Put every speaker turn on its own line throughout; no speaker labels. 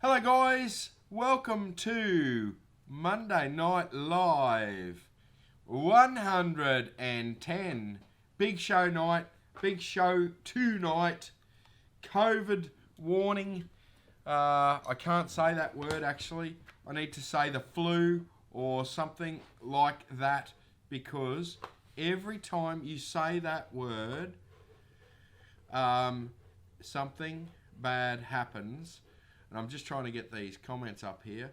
Hello guys, welcome to Monday Night Live 110. Big show night, big show tonight. COVID warning. I can't say that word actually. I need to say the flu or something like that, because every time you say that word, something bad happens. And I'm just trying to get these comments up here.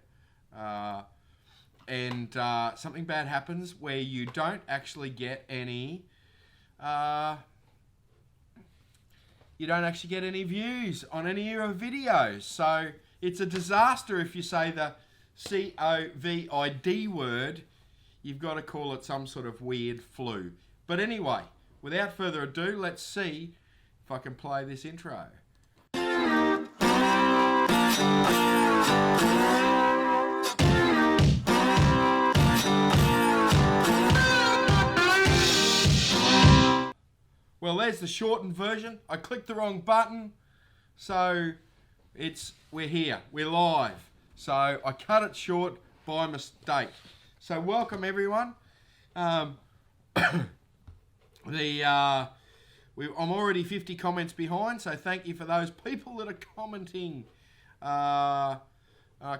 Something bad happens where you don't actually get any views on any of your videos. So it's a disaster if you say the COVID word. You've got to call it some sort of weird flu. But anyway, without further ado, let's see if I can play this intro. Well, there's the shortened version. I clicked the wrong button, so we're here, we're live. So I cut it short by mistake. So welcome everyone. I'm already 50 comments behind, so thank you for those people that are commenting. I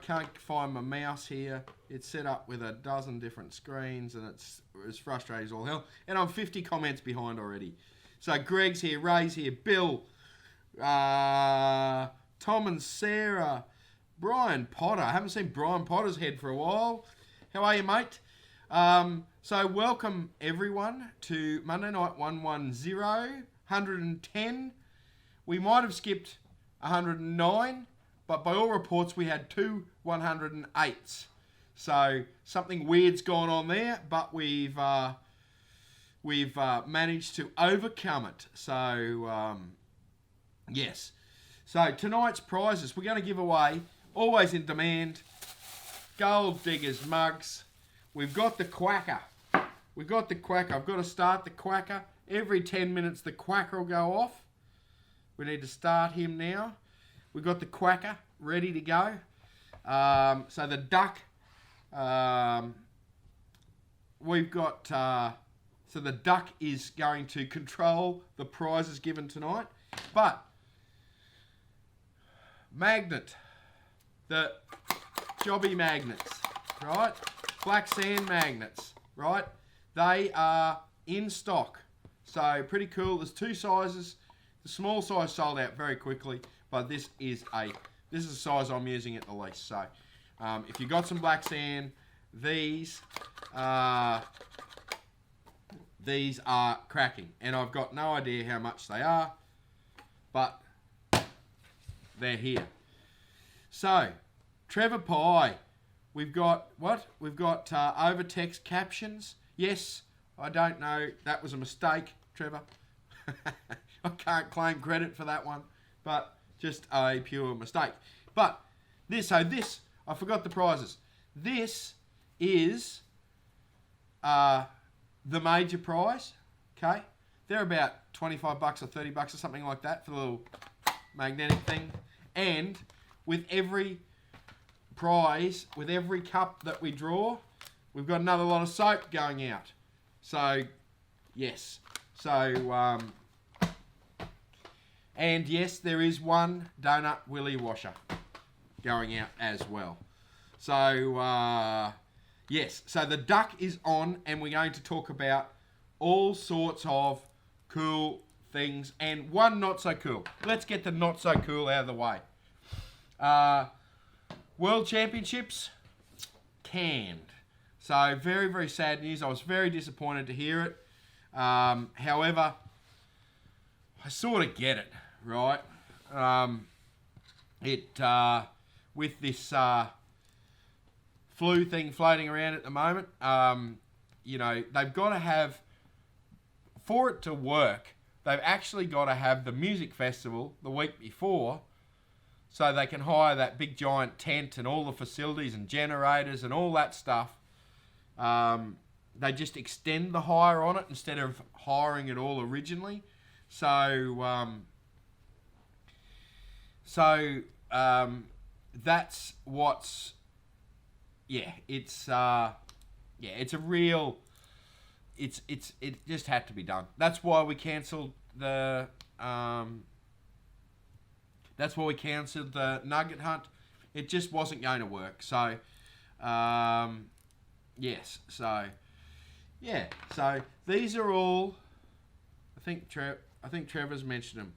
can't find my mouse here. It's set up with a dozen different screens, and it's as frustrating as all hell. And I'm 50 comments behind already. So Greg's here, Ray's here, Bill, Tom and Sarah, Brian Potter. I haven't seen Brian Potter's head for a while. How are you, mate? So welcome everyone to Monday Night 110. We might have skipped 109, but by all reports we had two 108s. So something weird's gone on there, but we've managed to overcome it. So yes. So tonight's prizes, we're going to give away, always in demand, Gold Diggers mugs. We've got the Quacker. I've got to start the Quacker. Every 10 minutes the Quacker will go off. We need to start him now. We've got the Quacker ready to go. So the Duck. We've got... So the Duck is going to control the prizes given tonight. But magnet, the jobby magnets, right? Black sand magnets, right? They are in stock. So pretty cool. There's two sizes. The small size sold out very quickly, but this is the size I'm using at the least. So if you got some black sand, these are cracking, and I've got no idea how much they are, but they're here. So, Trevor Pye, we've got what? We've got over text captions. Yes, I don't know, that was a mistake, Trevor. I can't claim credit for that one, but just a pure mistake. But I forgot the prizes. This is the major prize, okay? They're about 25 bucks or 30 bucks or something like that for the little magnetic thing. And with every prize, with every cup that we draw, we've got another lot of soap going out. So, yes. So, and yes, there is one donut willy washer going out as well. So, yes, so the Duck is on, and we're going to talk about all sorts of cool things and one not so cool. Let's get the not so cool out of the way. World Championships canned. So very, very sad news. I was very disappointed to hear it. However, I sort of get it, right? With this flu thing floating around at the moment, they've got to have, for it to work, they've actually got to have the music festival the week before, so they can hire that big giant tent and all the facilities and generators and all that stuff. They just extend the hire on it instead of hiring it all originally. So that's what's, it's a real, it just had to be done. That's why we cancelled the nugget hunt. It just wasn't going to work. So, yes. So, yeah. So these are all. I think Trevor's mentioned them.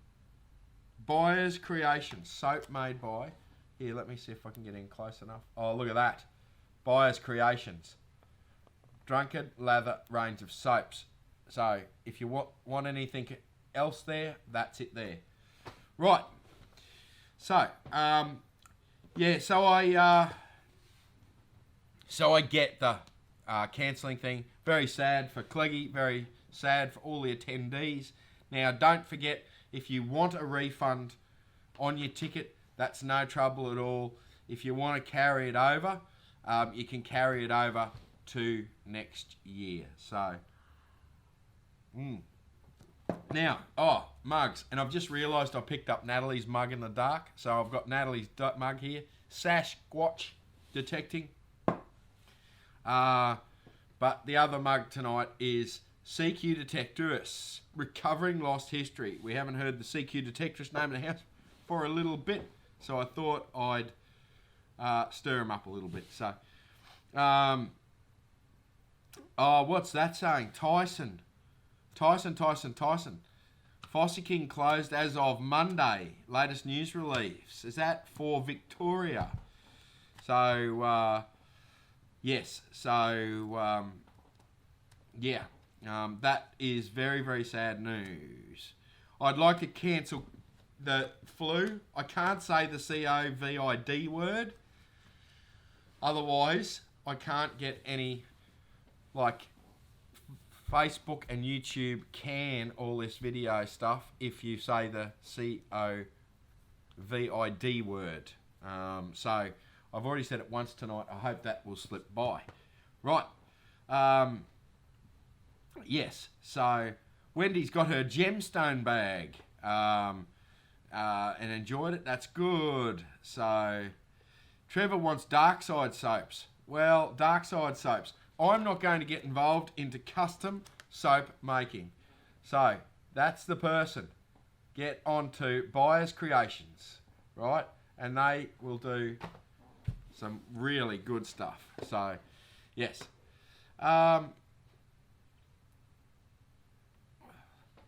Buyer's Creations, soap made by. Here, let me see if I can get in close enough. Oh, look at that. Buyer's Creations. Drunkard Lather range of soaps. So, if you want anything else there, that's it there. Right. So, so I get the cancelling thing. Very sad for Cleggy. Very sad for all the attendees. Now, don't forget, if you want a refund on your ticket, that's no trouble at all. If you want to carry it over, you can carry it over to next year. So, now, mugs. And I've just realised I picked up Natalie's mug in the dark. So I've got Natalie's mug here. Sasquatch detecting. But the other mug tonight is CQ Detectorist, recovering lost history. We haven't heard the CQ Detectorist name in the house for a little bit. So I thought I'd stir him up a little bit. So, what's that saying? Tyson. Fossey King closed as of Monday. Latest news release. Is that for Victoria? So, yes. So, that is very, very sad news. I'd like to cancel the flu. I can't say the COVID word. Otherwise, I can't get any, Facebook and YouTube can all this video stuff if you say the COVID word. So I've already said it once tonight. I hope that will slip by. Right. Yes. So Wendy's got her gemstone bag and enjoyed it. That's good. So Trevor wants dark side soaps. Well, dark side soaps. I'm not going to get involved into custom soap making. So, that's the person. Get on to Buyer's Creations, right? And they will do some really good stuff. So, yes.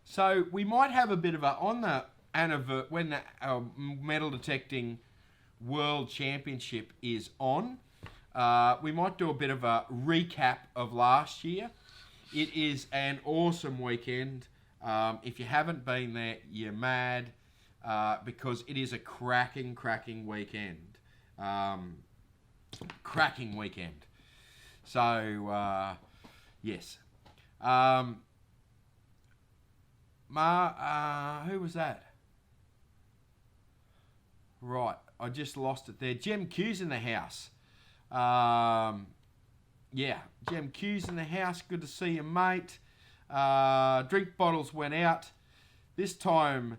So, we might have a bit of a, on the when the metal detecting World Championship is on, we might do a bit of a recap of last year. It is an awesome weekend. If you haven't been there, you're mad, because it is a cracking weekend. Cracking weekend. So, yes. Who was that? Right, I just lost it there. Gem Q's in the house. Gem Q's in the house. Good to see you, mate. Drink bottles went out. This time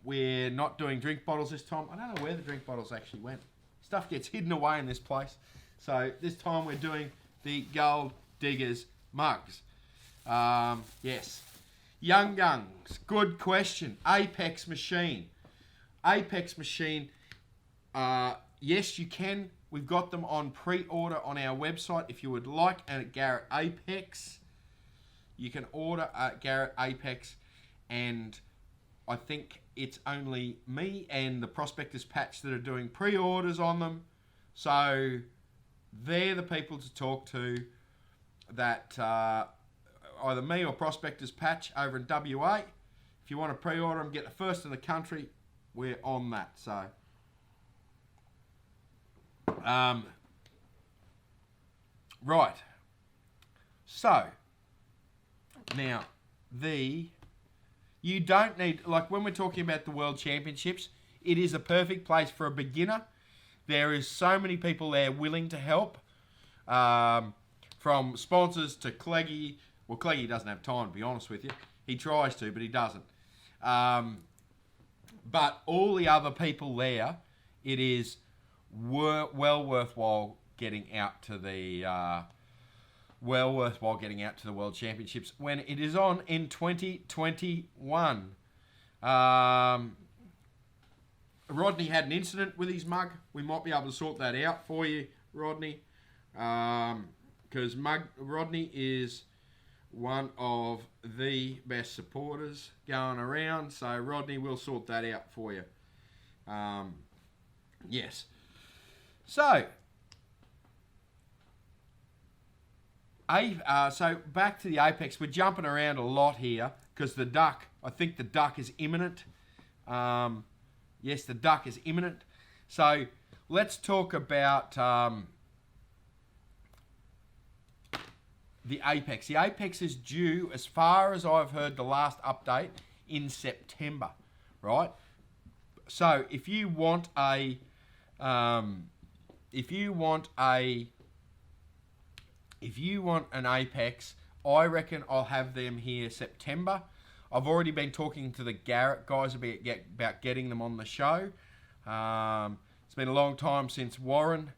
we're not doing drink bottles this time. I don't know where the drink bottles actually went. Stuff gets hidden away in this place. So this time we're doing the Gold Diggers mugs. Yes. Young Guns. Good question. Apex Machine. Yes, you can. We've got them on pre-order on our website. If you would like, and at Garrett Apex, you can order at Garrett Apex, and I think it's only me and the Prospector's patch that are doing pre-orders on them. So they're the people to talk to. That either me or Prospector's patch over in WA. If you want to pre-order them, get the first in the country. We're on that. So. Right. So, now, you don't need, when we're talking about the World Championships, it is a perfect place for a beginner. There is so many people there willing to help, from sponsors to Cleggy. Well, Cleggy doesn't have time, to be honest with you. He tries to, but he doesn't. But all the other people there, it is well worthwhile getting out to the World Championships when it is on in 2021. Rodney had an incident with his mug. We might be able to sort that out for you, Rodney, because Rodney is one of the best supporters going around. So Rodney, will sort that out for you. Yes. So, so back to the Apex. We're jumping around a lot here because I think the duck is imminent. Yes, the duck is imminent. So let's talk about the Apex. The Apex is due, as far as I've heard, the last update in September, right? So if you want an Apex, I reckon I'll have them here September. I've already been talking to the Garrett guys about getting them on the show. It's been a long time since Warren,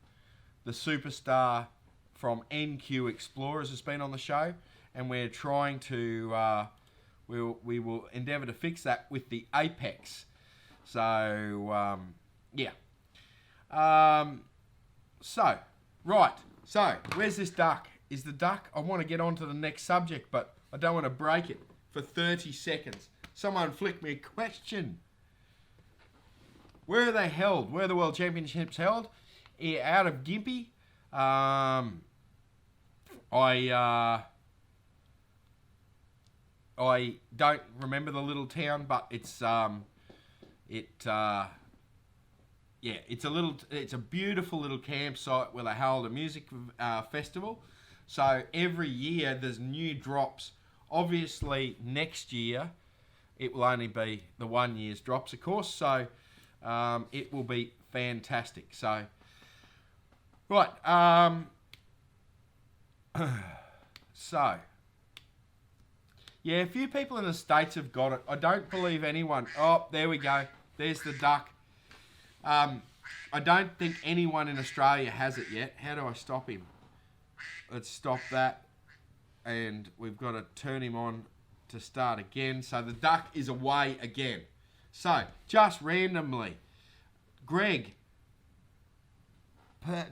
the superstar from NQ Explorers, has been on the show, and we're trying to we will endeavour to fix that with the Apex. So yeah. So where's this duck? Is the duck? I want to get on to the next subject, but I don't want to break it for 30 seconds. Someone flick me a question. Where are they held? Where are the World Championships held? Out of Gympie. I don't remember the little town, but it's it's a beautiful little campsite where they hold a music festival. So every year there's new drops. Obviously next year it will only be the 1 year's drops, of course. So it will be fantastic. So right. So yeah, a few people in the States have got it. I don't believe anyone. Oh, there we go. There's the duck. I don't think anyone in Australia has it yet. How do I stop him? Let's stop that. And we've got to turn him on to start again. So the duck is away again. So, just randomly, Greg P.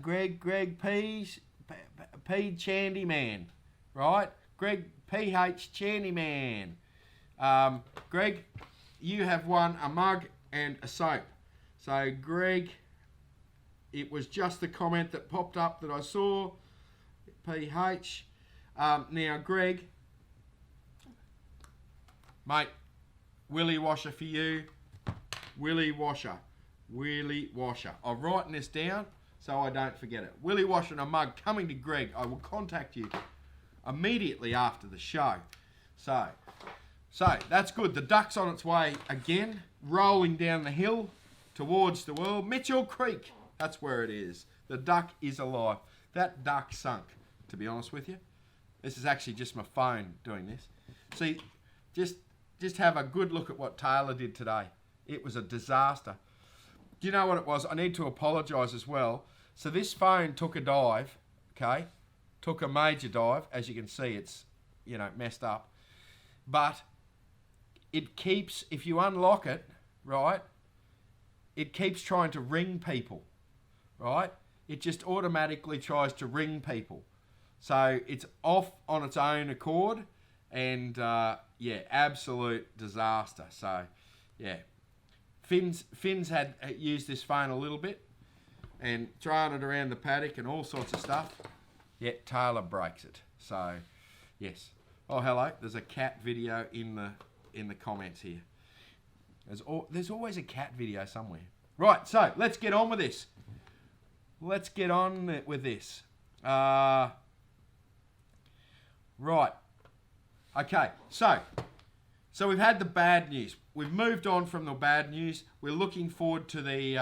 Chandy Man, right? Greg PH Chandy Man. Greg, you have won a mug and a soap. So, Greg, it was just the comment that popped up that I saw. PH. Now, Greg, mate, Willy Washer for you. Willy Washer. I'm writing this down so I don't forget it. Willy Washer and a mug coming to Greg. I will contact you immediately after the show. So that's good. The duck's on its way again, rolling down the hill towards the world. Mitchell Creek, that's where it is. The duck is alive. That duck sunk, to be honest with you. This is actually just my phone doing this. See, just have a good look at what Taylor did today. It was a disaster. Do you know what it was? I need to apologise as well. So this phone took a dive, okay? Took a major dive. As you can see, it's, messed up. But it keeps, if you unlock it, right, it keeps trying to ring people, right? It just automatically tries to ring people. So it's off on its own accord, and absolute disaster. So, yeah. Finn's had used this phone a little bit and thrown it around the paddock and all sorts of stuff. Yet Taylor breaks it. So, yes. Oh, hello. There's a cat video in the comments here. There's always a cat video somewhere. Right, so let's get on with this. Right. Okay, so we've had the bad news. We've moved on from the bad news. We're looking forward to the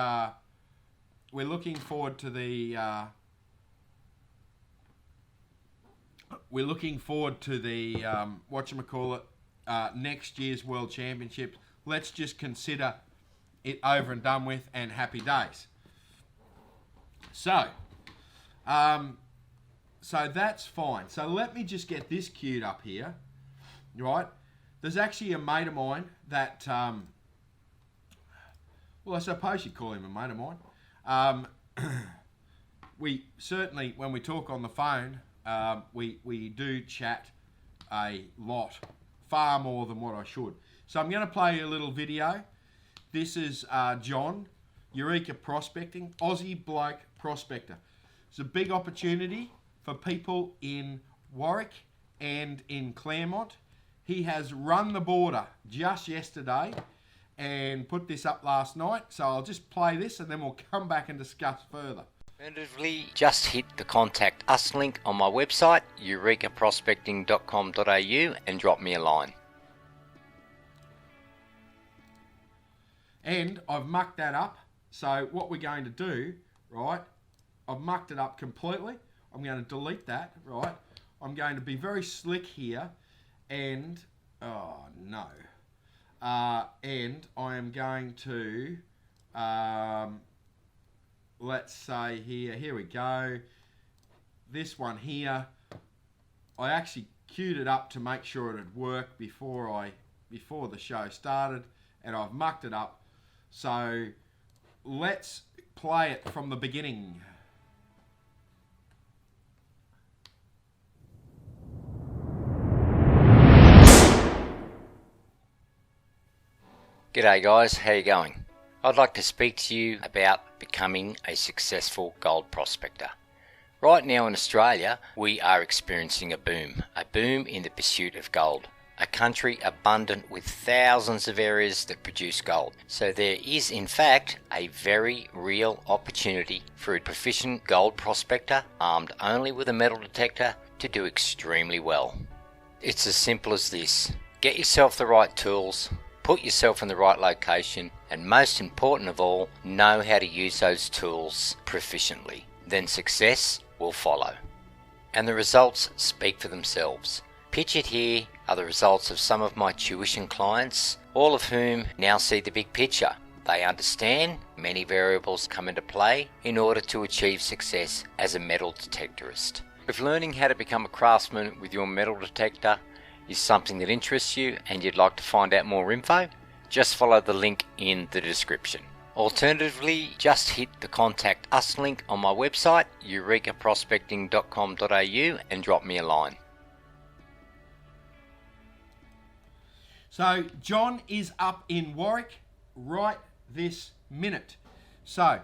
whatchamacallit, next year's World Championships. Let's just consider it over and done with and happy days. So, so that's fine. So let me just get this queued up here, right? There's actually a mate of mine that, well, I suppose you'd call him a mate of mine. We certainly, when we talk on the phone, we do chat a lot, far more than what I should. So I'm going to play you a little video. This is John, Eureka Prospecting, Aussie bloke prospector. It's a big opportunity for people in Warwick and in Claremont. He has run the border just yesterday and put this up last night. So I'll just play this and then we'll come back and discuss further.
Alternatively, just hit the Contact Us link on my website, eurekaprospecting.com.au, and drop me a line.
And I've mucked that up. So what we're going to do, right, I've mucked it up completely. I'm going to delete that, right? I'm going to be very slick here and, oh no. And I am going to, let's say here we go. This one here, I actually queued it up to make sure it had worked before the show started, and I've mucked it up. So let's play it from the beginning.
G'day guys, how you going? I'd like to speak to you about becoming a successful gold prospector. Right now in Australia, we are experiencing a boom in the pursuit of gold. A country abundant with thousands of areas that produce gold. So there is in fact a very real opportunity for a proficient gold prospector armed only with a metal detector to do extremely well. It's as simple as this. Get yourself the right tools, put yourself in the right location, and most important of all, know how to use those tools proficiently. Then success will follow. And the results speak for themselves. Pictured here are the results of some of my tuition clients, all of whom now see the big picture. They understand many variables come into play in order to achieve success as a metal detectorist. If learning how to become a craftsman with your metal detector is something that interests you and you'd like to find out more info, just follow the link in the description. Alternatively, just hit the Contact Us link on my website, eurekaprospecting.com.au, and drop me a line.
So John is up in Warwick right this minute. So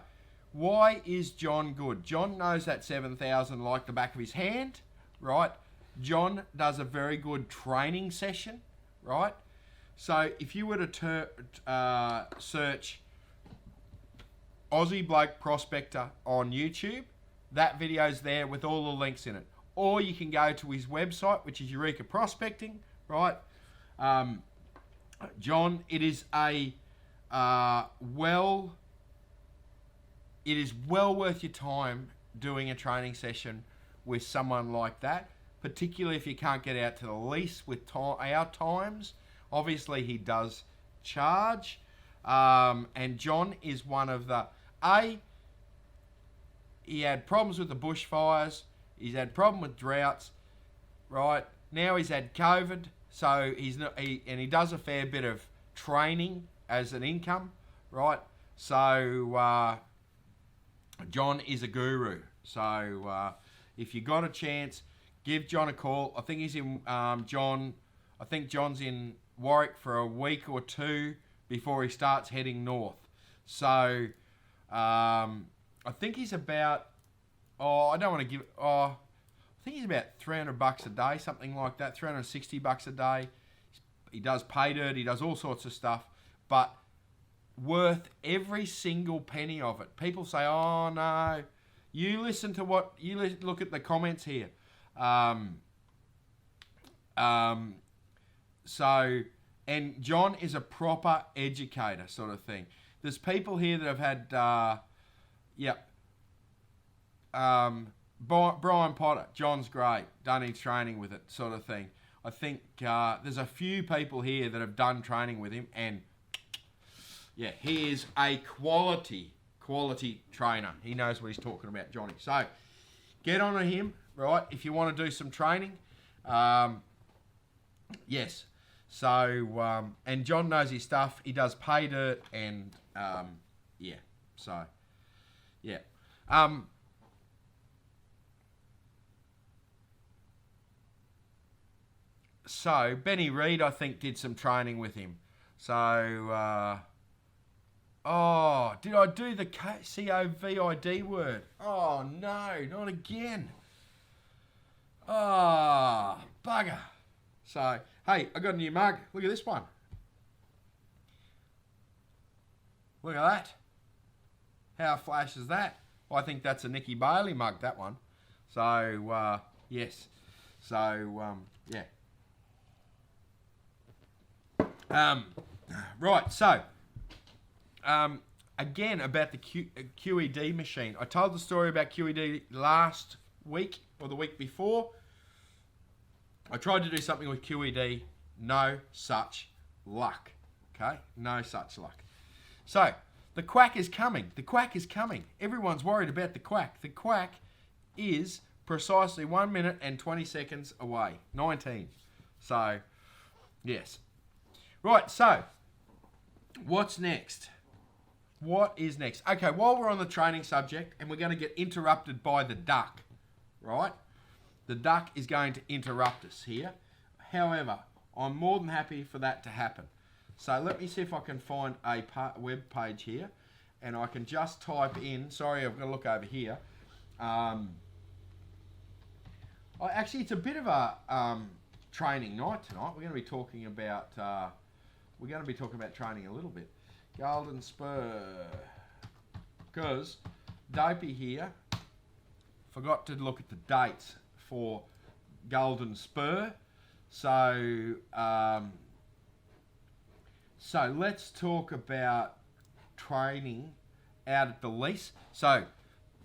why is John good? John knows that 7,000 like the back of his hand, right? John does a very good training session, right? So if you were to search Aussie bloke prospector on YouTube, that video's there with all the links in it. Or you can go to his website, which is Eureka Prospecting, right? John, it is a it is well worth your time doing a training session with someone like that, particularly if you can't get out to the lease with our times. Obviously, he does charge, and John is one of the he had problems with the bushfires, he's had problem with droughts, right? Now he's had COVID. So he does a fair bit of training as an income, right? So John is a guru. So if you got a chance, give John a call. I think he's in I think John's in Warwick for a week or two before he starts heading north. So I think he's about I think he's about $300 a day, something like that, $360 a day. He does pay dirt, he does all sorts of stuff, but worth every single penny of it. People say, oh no, you listen to look at the comments here. So, and John is a proper educator sort of thing. There's people here that have had, Brian Potter, John's great, done his training with it sort of thing. I think there's a few people here that have done training with him, and Yeah, he is a quality trainer. He knows what he's talking about, Johnny. So, get on to him, right, if you want to do some training. Yes. So, and John knows his stuff. He does pay dirt and, yeah. So, yeah. So, Benny Reed, I think, did some training with him. So, oh, did I do the COVID word? Oh, no, not again. Oh, bugger. So, hey, I got a new mug. Look at this one. Look at that. How flash is that? Well, I think that's a Nicky Bailey mug, that one. So, yes. So, yeah. Right, so, again, about the QED machine. I told the story about QED last week or the week before. I tried to do something with QED. No such luck. Okay? No such luck. So, the quack is coming. The quack is coming. Everyone's worried about the quack. The quack is precisely 1 minute and 20 seconds away. 19. So, yes. Right, so, what's next? What is next? Okay, while we're on the training subject, and we're going to get interrupted by the duck, right? The duck is going to interrupt us here. However, I'm more than happy for that to happen. So let me see if I can find a web page here, and I can just type in, sorry, I've got to look over here. Actually, it's a bit of a training night tonight. We're going to be talking about training a little bit. Golden Spur, because Dopey here forgot to look at the dates for Golden Spur. So, so let's talk about training out at the lease. So,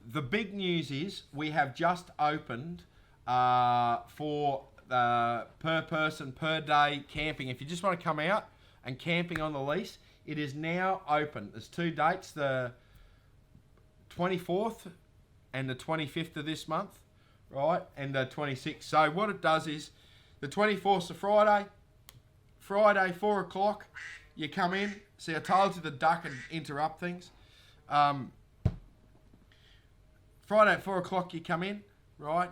the big news is we have just opened for per person, per day camping. If you just want to come out and camping on the lease, it is now open. There's 2 dates, the 24th and the 25th of this month, right? And the 26th. So what it does is, the 24th is a Friday. Friday, 4 o'clock, you come in. See, I told you the duck and interrupt things. Friday at 4 o'clock, you come in, right?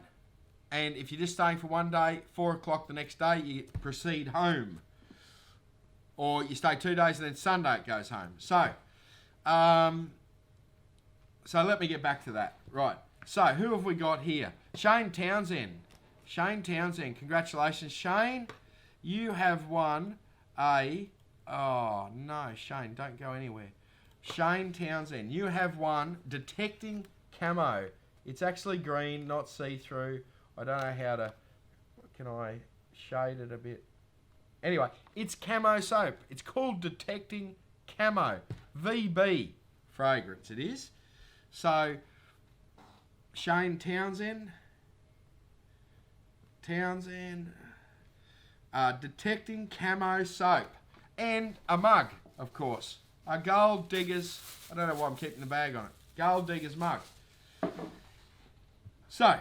And if you're just staying for 1 day, 4 o'clock the next day, you proceed home. Or you stay 2 days and then Sunday it goes home. So, so let me get back to that. Right. So, who have we got here? Shane Townsend. Shane Townsend. Congratulations, Shane. You have won a... Oh, no, Shane, don't go anywhere. Shane Townsend, you have won Detecting Camo. It's actually green, not see-through. I don't know how to... Can I shade it a bit? Anyway, it's camo soap. It's called Detecting Camo. VB fragrance it is. So, Shane Townsend. Detecting Camo soap. And a mug, of course. A Gold Diggers. I don't know why I'm keeping the bag on it. Gold Diggers mug. So,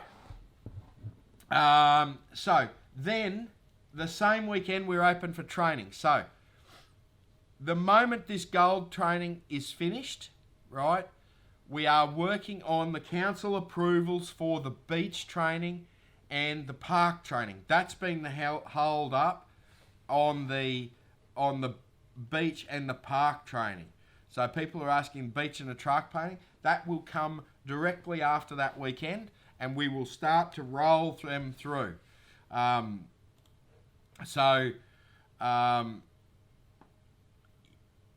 then... The same weekend we're open for training. So, the moment this gold training is finished, right, we are working on the council approvals for the beach training and the park training. That's been the hold up on the beach and the park training. So people are asking beach and the truck painting. That will come directly after that weekend, and we will start to roll them through.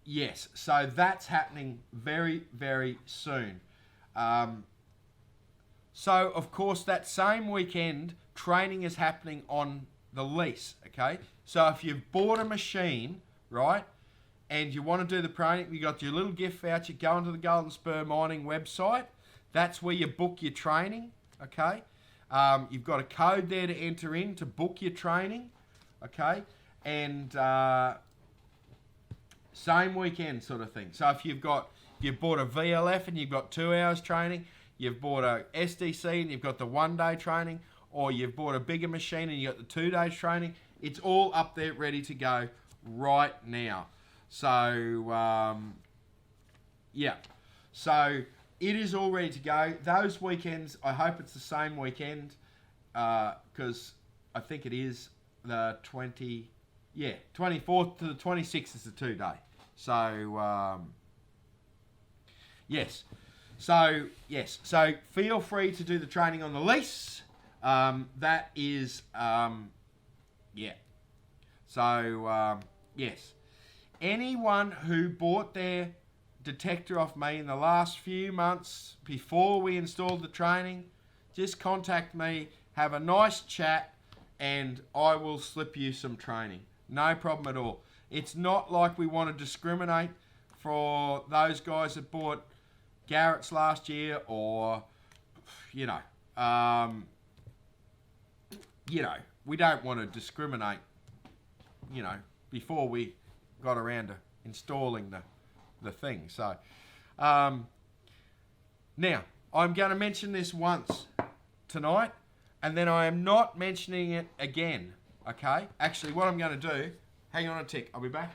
Yes, so that's happening very, very soon. So, of course, that same weekend, training is happening on the lease, okay? So if you've bought a machine, right, and you want to do the training, you got your little gift voucher, go onto the Golden Spur Mining website. That's where you book your training, okay? You've got a code there to enter in to book your training, okay? And same weekend sort of thing. So if you've bought a VLF and you've got 2 hours training, you've bought a SDC and you've got the 1 day training, or you've bought a bigger machine and you've got the 2 days training, it's all up there ready to go right now. So, yeah. So it is all ready to go. Those weekends, I hope it's the same weekend, because I think it is the 24th to the 26th is the 2 day. So, yes. So, yes. So feel free to do the training on the lease. That is, yeah. So, yes. Anyone who bought their detector off me in the last few months before we installed the training, just contact me, have a nice chat, and I will slip you some training. No problem at all. It's not like we want to discriminate for those guys that bought Garrett's last year, or, we don't want to discriminate, before we got around to installing the thing. So, now, I'm going to mention this once tonight, and then I am not mentioning it again, okay? Actually, what I'm going to do, hang on a tick, I'll be back.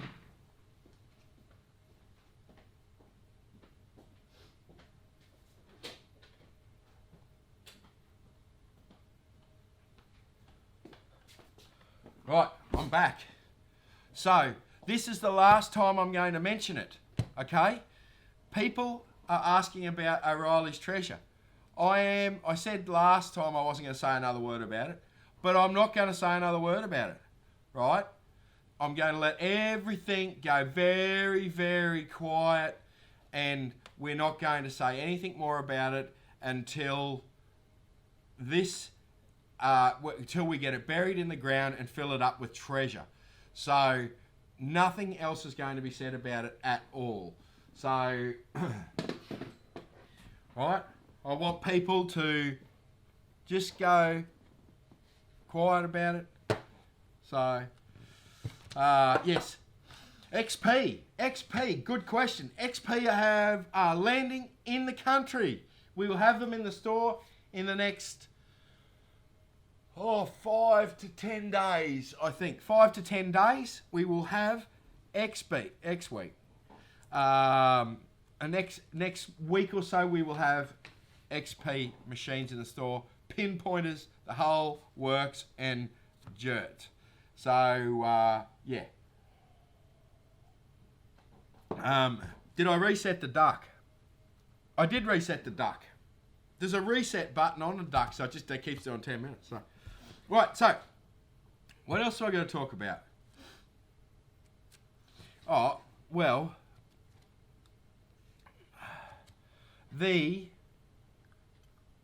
Right, I'm back. So, this is the last time I'm going to mention it, okay? People are asking about O'Reilly's Treasure. I said last time I wasn't going to say another word about it, but I'm not going to say another word about it, right? I'm going to let everything go very, very quiet, and we're not going to say anything more about it until until we get it buried in the ground and fill it up with treasure. So nothing else is going to be said about it at all. So, right, I want people to just go quiet about it. So, yes. XP, good question. XP are landing in the country. We will have them in the store in the next 5 to 10 days, I think. 5 to 10 days, we will have XP, X week. Next week or so, we will have XP machines in the store. Pinpointers, the whole works, and dirt. So, yeah. Did I reset the duck? I did reset the duck. There's a reset button on the duck, so it keeps it on 10 minutes. So. Right, so, what else am I going to talk about? Oh, well,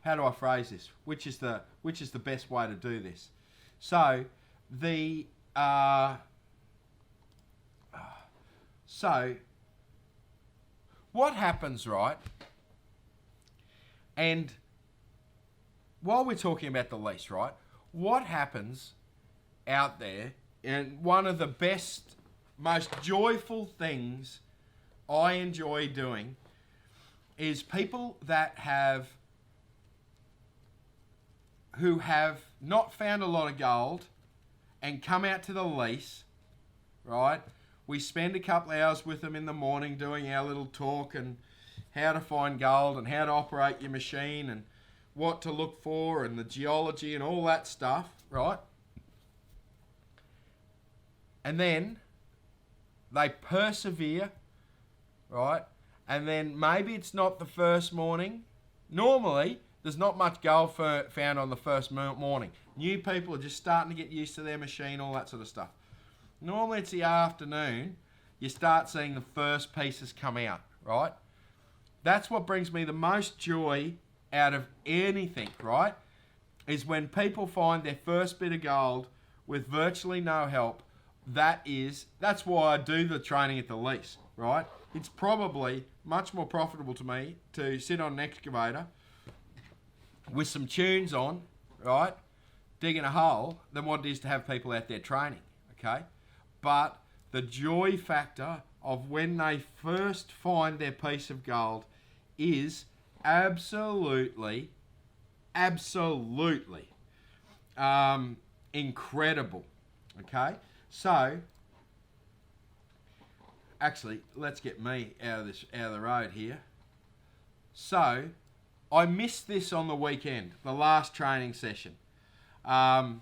how do I phrase this? Which is the best way to do this? So, what happens, right? And while we're talking about the lease, right? What happens out there, and one of the best, most joyful things I enjoy doing is people who have not found a lot of gold and come out to the lease, right? We spend a couple of hours with them in the morning doing our little talk and how to find gold and how to operate your machine and what to look for and the geology and all that stuff, right? And then they persevere, right? And then maybe it's not the first morning. Normally, there's not much gold found on the first morning. New people are just starting to get used to their machine, all that sort of stuff. Normally, it's the afternoon. You start seeing the first pieces come out, right? That's what brings me the most joy out of anything, right? Is when people find their first bit of gold with virtually no help. That's why I do the training at the lease, right? It's probably much more profitable to me to sit on an excavator with some tunes on, right, digging a hole, than what it is to have people out there training, okay? But the joy factor of when they first find their piece of gold is absolutely incredible. Okay, so actually, let's get me out of the road here. So I missed this on the weekend, the last training session, and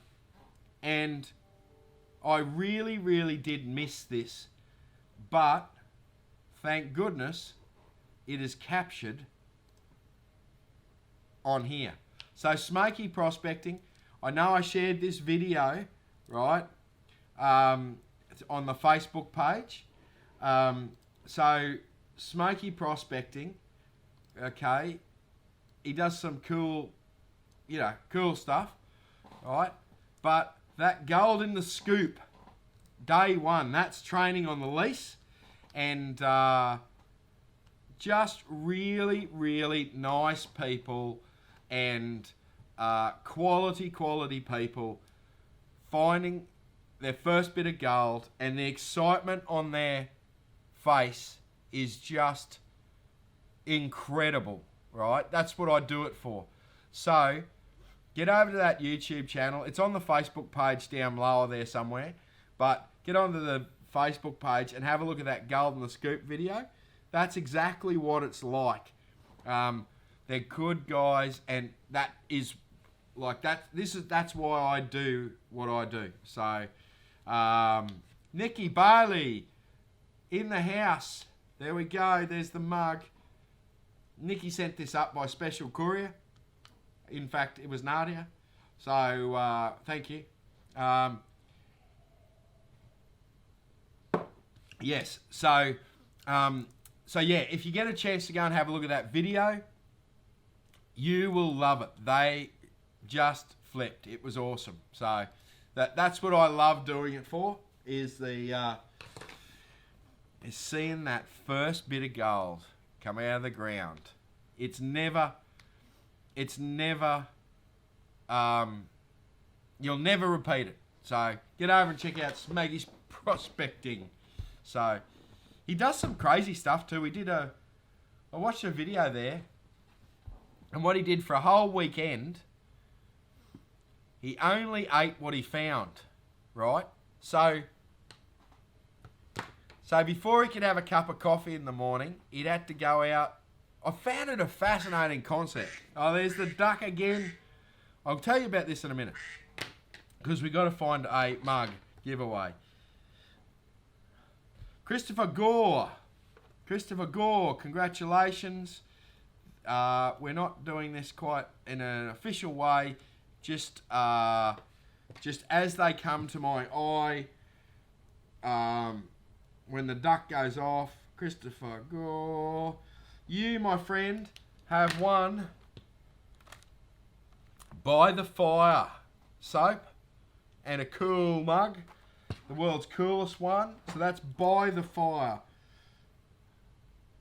I really did miss this, but thank goodness it is captured on here. So smoky prospecting, I know I shared this video, right, on the Facebook page. So smoky prospecting, okay, he does some cool stuff, right? But that gold in the scoop, day one, that's training on the lease, and just really nice people and quality people finding their first bit of gold, and the excitement on their face is just incredible, right? That's what I do it for. So get over to that YouTube channel. It's on the Facebook page down lower there somewhere, but get onto the Facebook page and have a look at that gold in the scoop video. That's exactly what it's like. They're good guys, and that is like that. That's why I do what I do. So Nikki Bailey in the house. There we go. There's the mug. Nikki sent this up by special courier. In fact, it was Nadia. So thank you. Yes. So yeah, if you get a chance to go and have a look at that video, you will love it. They just flipped. It was awesome. So that's what I love doing it for, is is seeing that first bit of gold come out of the ground. It's never you'll never repeat it. So get over and check out Smeggy's prospecting. So he does some crazy stuff too. I watched a video there, and what he did for a whole weekend, he only ate what he found, right? So before he could have a cup of coffee in the morning, he'd had to go out. I found it a fascinating concept. Oh, there's the duck again. I'll tell you about this in a minute, because we've got to find a mug giveaway. Christopher Gore, congratulations. We're not doing this quite in an official way, just as they come to my eye. When the duck goes off, Christopher Gore, you, my friend, have won By the Fire soap and a cool mug, the world's coolest one. So that's By the Fire.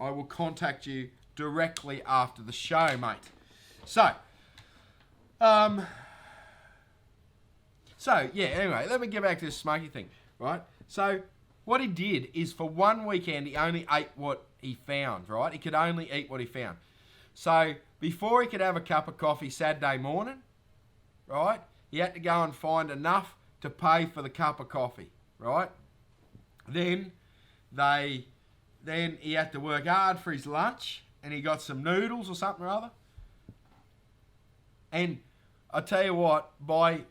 I will contact you directly after the show, mate. So yeah, anyway, let me get back to this smoky thing, right? So what he did is, for one weekend, he only ate what he found, right? He could only eat what he found. So before he could have a cup of coffee Saturday morning, right, he had to go and find enough to pay for the cup of coffee, right? Then he had to work hard for his lunch, and he got some noodles or something or other. And I tell you what, by,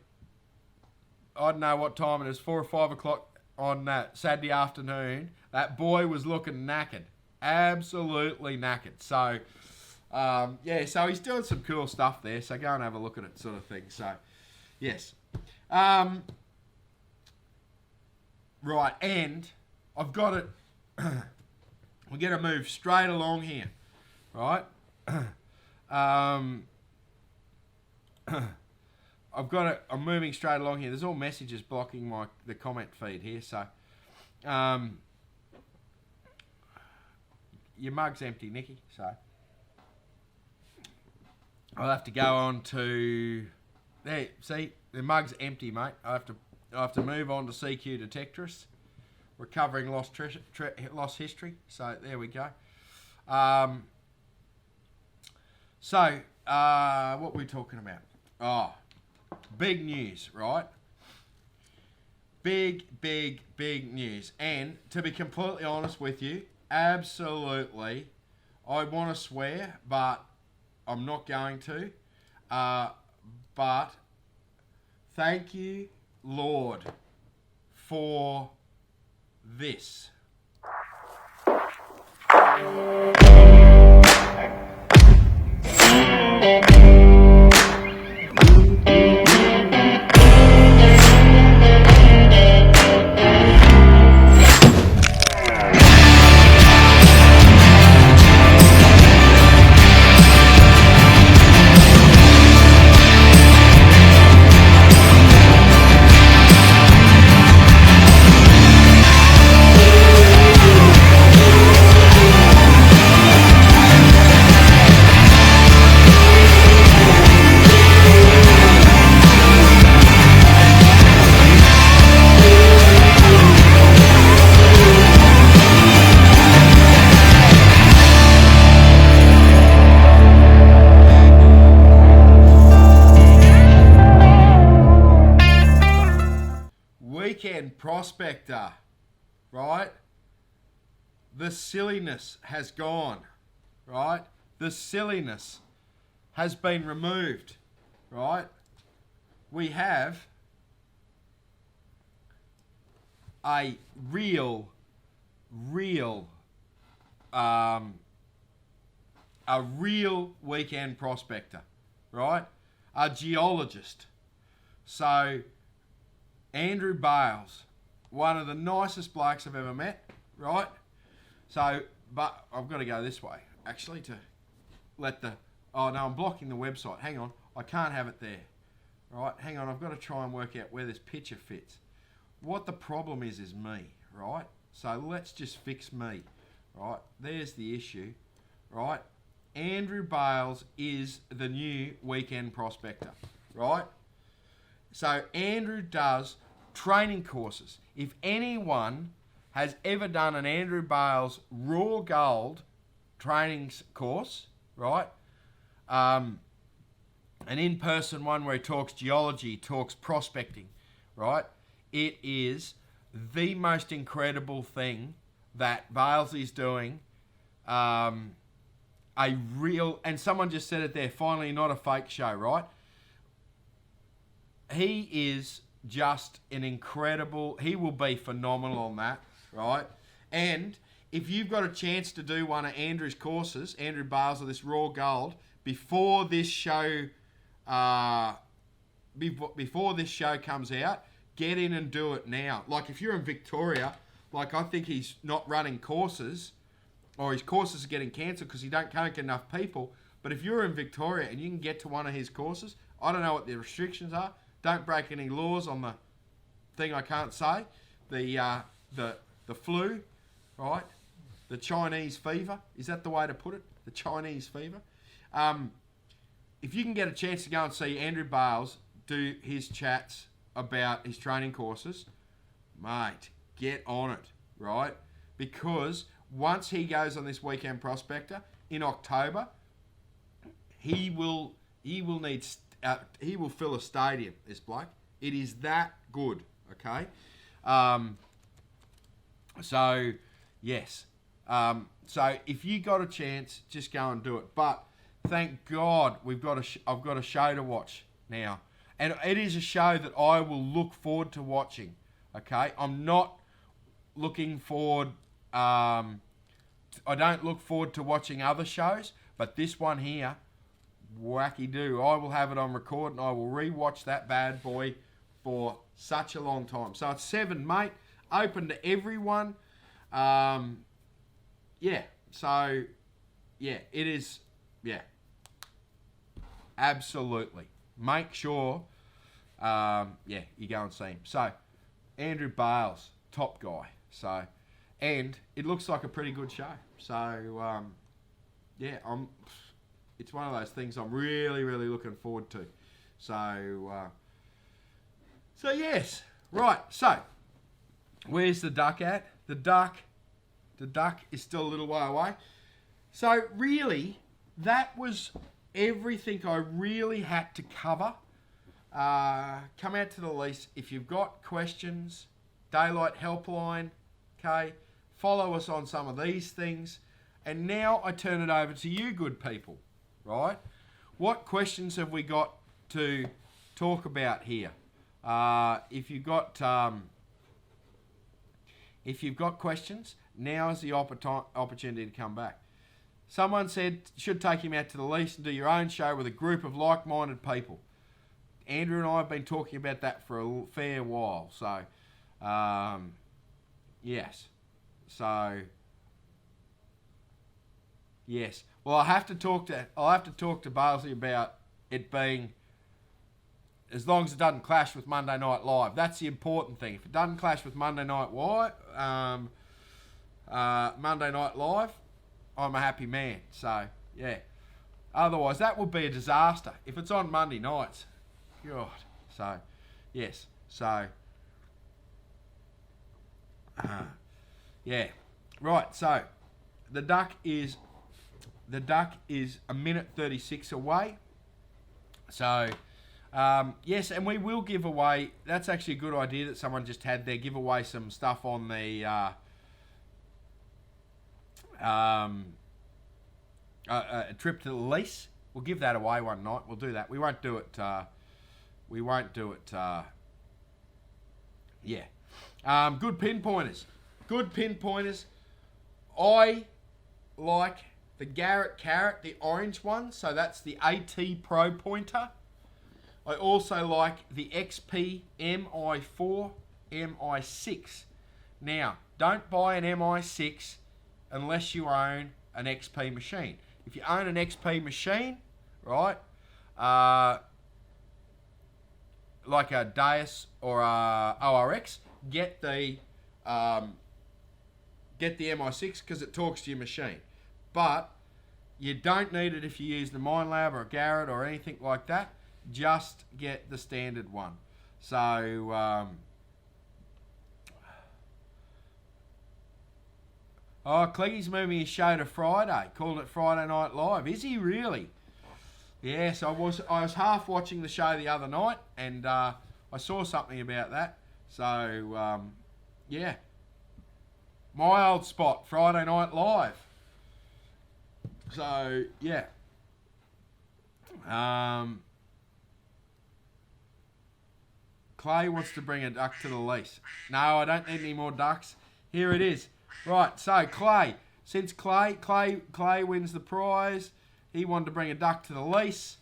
I don't know what time it is, 4 or 5 o'clock on that Saturday afternoon, that boy was looking knackered. Absolutely knackered. So, yeah, so he's doing some cool stuff there. So go and have a look at it, sort of thing. So, yes. Right, and I've got it. We're going to move straight along here, right? I'm moving straight along here. There's all messages blocking the comment feed here, so your mug's empty, Nikki. So I'll have to go on to there. See, the mug's empty, mate. I have to move on to CQ Detectress. recovering lost history. So there we go. What were we talking about? Oh, big news, right? Big news. And to be completely honest with you, absolutely, I want to swear, but I'm not going to. But thank you, Lord, for this. Weekend Prospector, right? The silliness has gone, right? The silliness has been removed, right? We have a real weekend prospector, right? A geologist. So, Andrew Bales, one of the nicest blokes I've ever met, right? So, but I've got to go this way, actually, to let the... Oh, no, I'm blocking the website. Hang on. I can't have it there. Right? Hang on. I've got to try and work out where this picture fits. What the problem is me, right? So, let's just fix me, right? There's the issue, right? Andrew Bales is the new weekend prospector, right? So Andrew does training courses. If anyone has ever done an Andrew Bales raw gold training course, right? An in-person one where he talks geology, talks prospecting, right? It is the most incredible thing that Bales is doing. And someone just said it there, finally not a fake show, right? He is just an incredible... He will be phenomenal on that, right? And if you've got a chance to do one of Andrew's courses, Andrew Bales of this raw gold, before this show comes out, get in and do it now. Like if you're in Victoria, like I think he's not running courses, or his courses are getting cancelled because he can't get enough people. But if you're in Victoria and you can get to one of his courses, I don't know what the restrictions are. Don't break any laws on the thing I can't say. The flu, right? The Chinese fever. Is that the way to put it? The Chinese fever. If you can get a chance to go and see Andrew Bales do his chats about his training courses, mate, get on it, right? Because once he goes on this weekend prospector in October, he will fill a stadium, this bloke. It is that good, okay? So, yes. So, if you got a chance, just go and do it. But, thank God, I've got a show to watch now. And it is a show that I will look forward to watching, okay? I'm not looking forward... I don't look forward to watching other shows, but this one here... Wacky do. I will have it on record and I will rewatch that bad boy for such a long time. So it's 7, mate. Open to everyone. So, it is, absolutely. Make sure, you go and see him. So, Andrew Bales, top guy. So, and it looks like a pretty good show. So, it's one of those things I'm really, really looking forward to. So yes. Right. So, Where's the duck at? The duck is still a little way away. So really, that was everything I really had to cover. Come out to the lease. If you've got questions, Daylight Helpline, okay, follow us on some of these things. And now I turn it over to you good people, right? What questions have we got to talk about here? If you've got questions, now is the opportunity to come back. Someone said, should take him out to the lease and do your own show with a group of like-minded people. Andrew and I have been talking about that for a fair while. So, yes. So, yes. Well, I'll have to talk to Barsley about it being, as long as it doesn't clash with Monday Night Live. That's the important thing. If it doesn't clash with Monday Night Live, I'm a happy man. So, yeah. Otherwise, that would be a disaster. If it's on Monday nights, God. So, yes. So, yeah. Right, so, the duck is a minute 36 away. So, yes, and we will give away, that's actually a good idea that someone just had there, give away some stuff on the a trip to the lease. We'll give that away one night. We'll do that. We won't do it. Yeah. Good pinpointers. I like the Garrett Carrot, the orange one. So that's the AT Pro pointer. I also like the XP MI4, MI6. Now, don't buy an MI6 unless you own an XP machine. If you own an XP machine, right, like a Deus or a ORX, get the MI6 because it talks to your machine. But you don't need it if you use the MindLab or a Garrett or anything like that. Just get the standard one. So, Cleggy's moving his show to Friday, calling it Friday Night Live. Is he really? Yes, I was half watching the show the other night, and I saw something about that. So, yeah. My old spot, Friday Night Live. So, yeah. Clay wants to bring a duck to the lease. No, I don't need any more ducks. Here it is. Right, so Clay. Since Clay wins the prize, he wanted to bring a duck to the lease.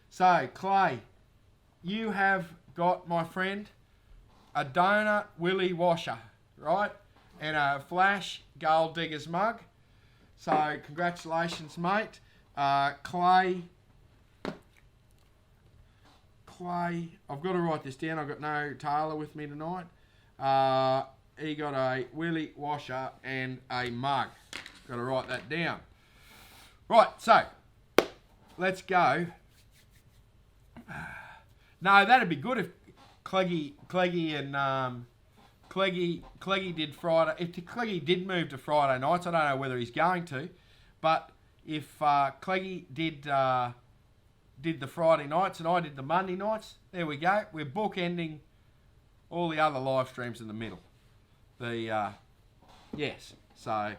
So, Clay, you have got, my friend, a donut Willy washer, right? And a Flash Gold Diggers mug. So, congratulations, mate. Clay, I've got to write this down. I've got no Taylor with me tonight. He got a Willy washer and a mug. Got to write that down. Right, so let's go. No, that'd be good if Cleggy did Friday. If Cleggy did move to Friday nights, I don't know whether he's going to, but if Cleggy did the Friday nights and I did the Monday nights, there we go. We're bookending all the other live streams in the middle. Yes. So,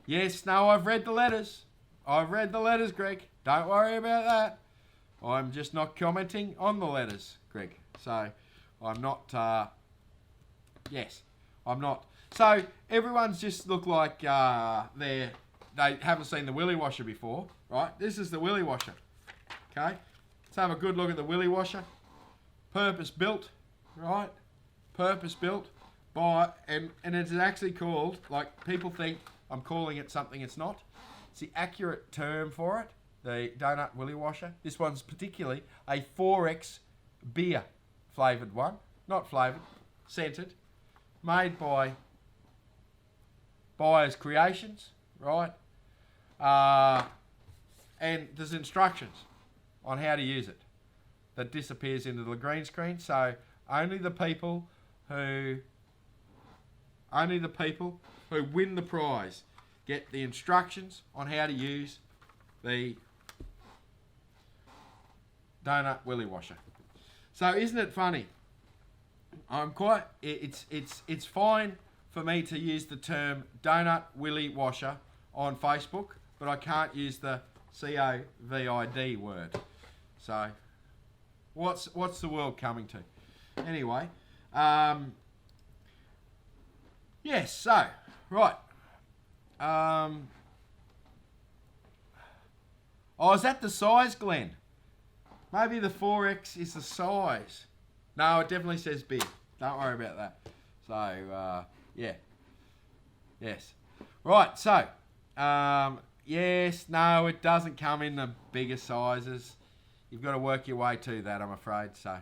yes. No, I've read the letters. Greg. Don't worry about that. I'm just not commenting on the letters, Greg. So, I'm not. Yes, I'm not. So everyone's just look like they haven't seen the Willy washer before, right? This is the Willy washer. Okay, let's have a good look at the Willy washer. Purpose built, right? Purpose built by and it's actually called, like people think I'm calling it something it's not. It's the accurate term for it. The donut Willy washer. This one's particularly a 4X beer flavoured one. Not flavoured, scented. Made by Buyers Creations, right? And there's instructions on how to use it that disappears into the green screen. So only the people who win the prize get the instructions on how to use the donut willy washer. So isn't it funny? It's fine for me to use the term donut willy washer on Facebook, but I can't use the COVID word. So what's the world coming to? Anyway, yes. So right. Is that the size, Glenn? Maybe the 4X is the size. No, it definitely says big. Don't worry about that. So, yeah. Yes. Right, so, yes, no, it doesn't come in the bigger sizes. You've got to work your way to that, I'm afraid. So,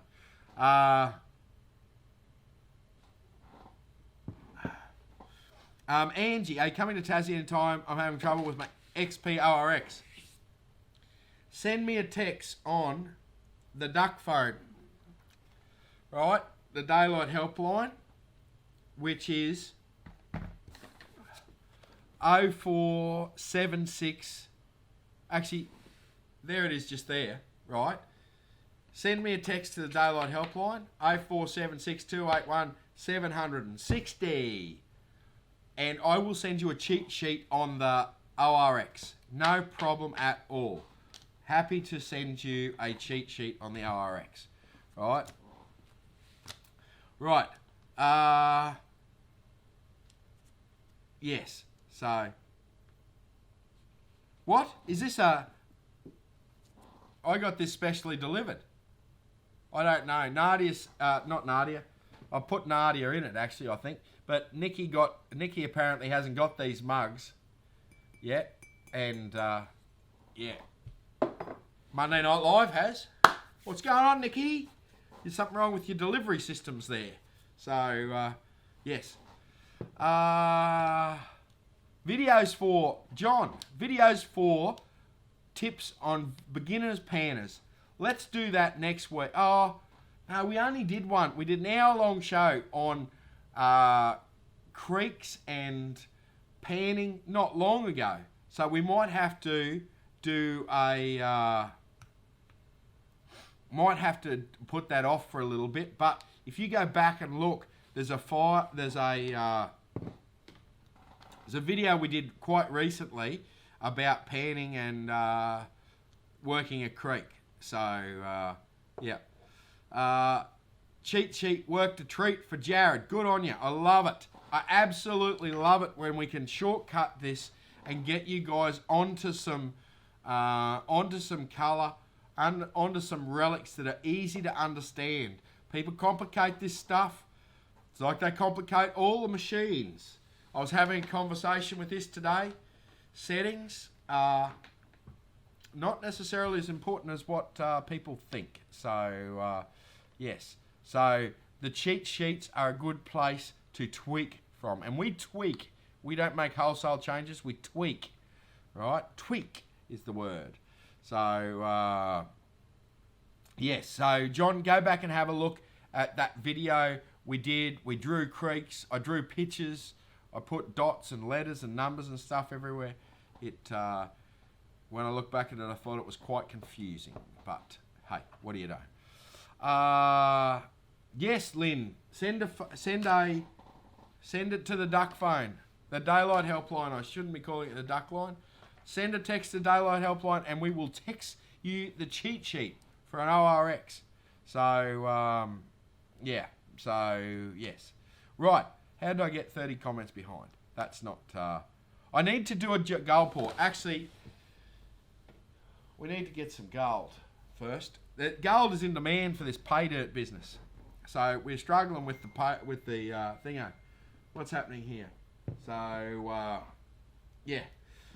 Angie, are you coming to Tassie in time? I'm having trouble with my XPORX. Send me a text on the duck phone, right? The Daylight Helpline, which is 0476. Actually, there it is, just there, right? Send me a text to the Daylight Helpline, 0476 281 760. And I will send you a cheat sheet on the ORX. No problem at all. Happy to send you a cheat sheet on the ORX. Right? Right. Yes. So. What? Is this a... I got this specially delivered. I don't know. Nadia's... not Nadia. I put Nadia in it, actually, I think. But Nikki apparently hasn't got these mugs yet. And, yeah. Monday Night Live has. What's going on, Nikki? There's something wrong with your delivery systems there. So, yes. Videos for John. Videos for tips on beginners panners. Let's do that next week. Oh, no, we only did one. We did an hour-long show on creeks and panning not long ago. So we might have to do a... might have to put that off for a little bit. But if you go back and look, there's a video we did quite recently about panning and working a creek. So, yeah. Cheat sheet worked a treat for Jared. Good on you. I love it. I absolutely love it when we can shortcut this and get you guys onto some colour, and onto some relics that are easy to understand. People complicate this stuff. It's like they complicate all the machines. I was having a conversation with this today. Settings are not necessarily as important as what people think. So, yes. So, the cheat sheets are a good place to tweak from. And we tweak. We don't make wholesale changes. We tweak. Right? Tweak is the word. So, yes. So, John, go back and have a look at that video we did. We drew creeks. I drew pictures. I put dots and letters and numbers and stuff everywhere. When I look back at it, I thought it was quite confusing. But, hey, what do you know? Yes, Lynn. Send it to the duck phone. The Daylight Helpline. I shouldn't be calling it the duck line. Send a text to Daylight Helpline and we will text you the cheat sheet for an ORX. So, yeah. So, yes. Right. How did I get 30 comments behind? That's not... I need to do a gold pour. Actually, we need to get some gold first. The gold is in demand for this pay dirt business. So, we're struggling with the thingo. What's happening here? So, yeah.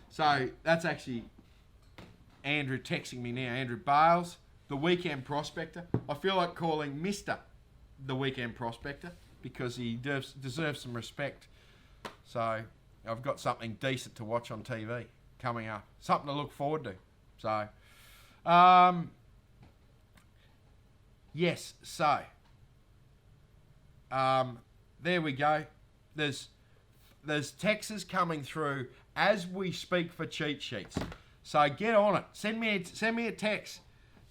So, that's actually Andrew texting me now. Andrew Bales, the Weekend Prospector. I feel like calling Mr. the Weekend Prospector because he deserves some respect. So, I've got something decent to watch on TV coming up. Something to look forward to. So, yes. So, There we go. There's texts coming through as we speak for cheat sheets. So get on it. Send me a text.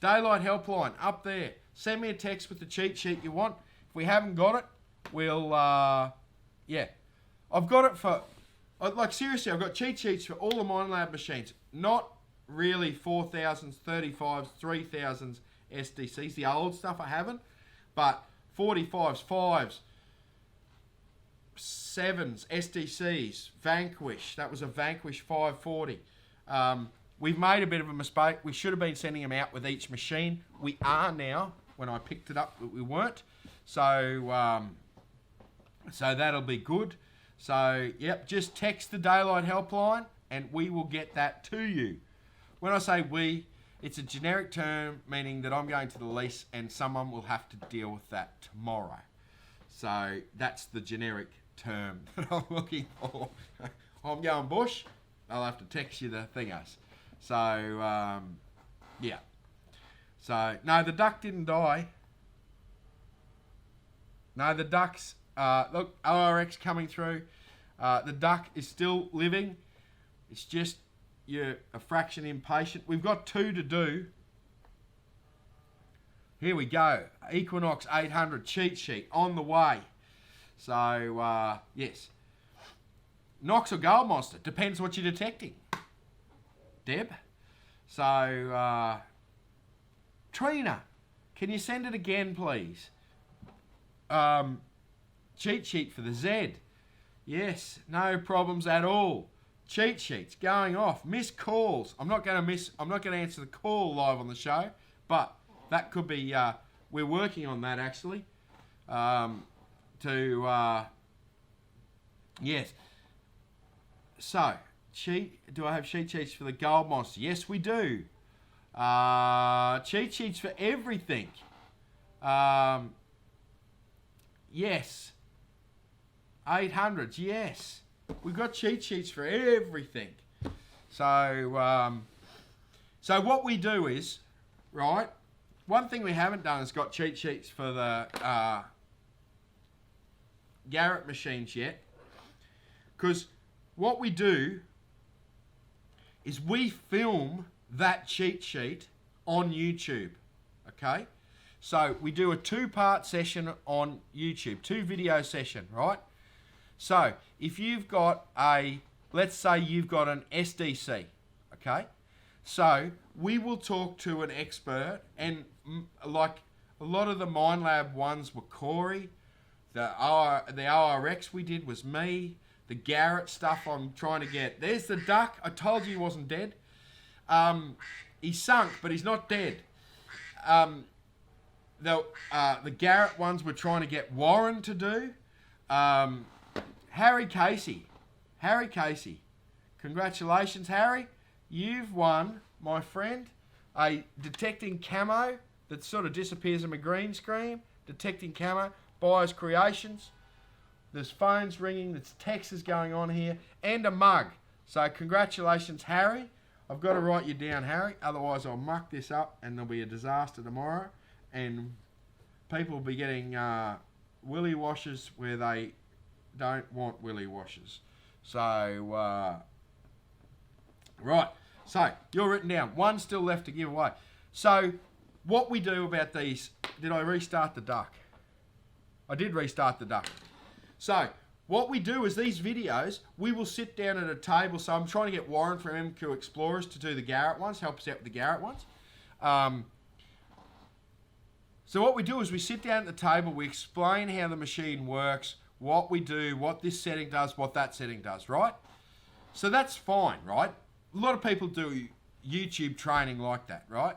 Daylight Helpline up there. Send me a text with the cheat sheet you want. If we haven't got it, we'll yeah. I've got it for like seriously. I've got cheat sheets for all the MindLab machines. Not really 4000s, 35s, 3000s SDCs. The old stuff I haven't, but 45s, 5s, 7s, SDCs, Vanquish. That was a Vanquish 540. We've made a bit of a mistake. We should have been sending them out with each machine. We are now. When I picked it up, we weren't. So, so that'll be good. So, yep, just text the Daylight Helpline and we will get that to you. When I say we, it's a generic term meaning that I'm going to the lease and someone will have to deal with that tomorrow. So that's the generic term that I'm looking for. I'm going bush. I'll have to text you the thingers. So, yeah. So, no, the duck didn't die. No, the duck's, look, ORX coming through. The duck is still living. It's just you're a fraction impatient. We've got 2 to do. Here we go. Equinox 800 cheat sheet on the way. So, yes. Nox or Gold Monster. Depends what you're detecting. Deb. So, Trina, can you send it again, please? Cheat sheet for the Z. Yes, no problems at all. Cheat sheets going off. Missed calls. I'm not going to answer the call live on the show, but that could be. We're working on that actually. Yes. So, do I have cheat sheets for the Gold Monster? Yes, we do. Cheat sheets for everything. Yes. 800s, yes. We've got cheat sheets for everything. So, so what we do is, right, one thing we haven't done is got cheat sheets for the Garrett machines yet. Because what we do is we film that cheat sheet on YouTube, okay? So we do a 2-part session on YouTube, 2 video session, right? So if you've got let's say you've got an SDC, okay? So we will talk to an expert, and like a lot of the MindLab ones were Cory, the ORX we did was me, the Garrett stuff I'm trying to get. There's the duck. I told you he wasn't dead. He's sunk, but he's not dead. The Garrett ones we're trying to get Warren to do. Harry Casey. Congratulations, Harry. You've won, my friend, a detecting camo that sort of disappears in my green screen. Detecting camo. Buyers Creations. There's phones ringing. There's texts going on here. And a mug. So congratulations, Harry. I've got to write you down, Harry. Otherwise, I'll muck this up and there'll be a disaster tomorrow. And people will be getting willy washes where they don't want willy washes. So, right. So, you're written down. 1 still left to give away. So, what we do about these... Did I restart the duck? I did restart the duck. So, what we do is these videos, we will sit down at a table. So, I'm trying to get Warren from MQ Explorers to do the Garrett ones. Help us out with the Garrett ones. So what we do is we sit down at the table, we explain how the machine works, what we do, what this setting does, what that setting does, right? So that's fine, right? A lot of people do YouTube training like that, right?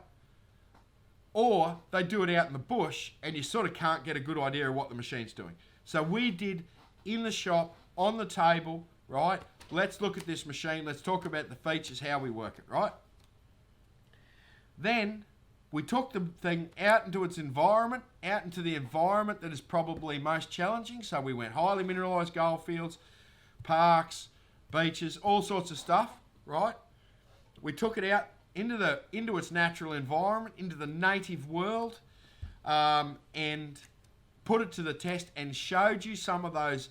Or they do it out in the bush and you sort of can't get a good idea of what the machine's doing. So we did in the shop, on the table, right? Let's look at this machine, let's talk about the features, how we work it, right? Then we took the thing out into its environment, out into the environment that is probably most challenging. So we went highly mineralised gold fields, parks, beaches, all sorts of stuff, right? We took it out into its natural environment, into the native world, and put it to the test and showed you some of those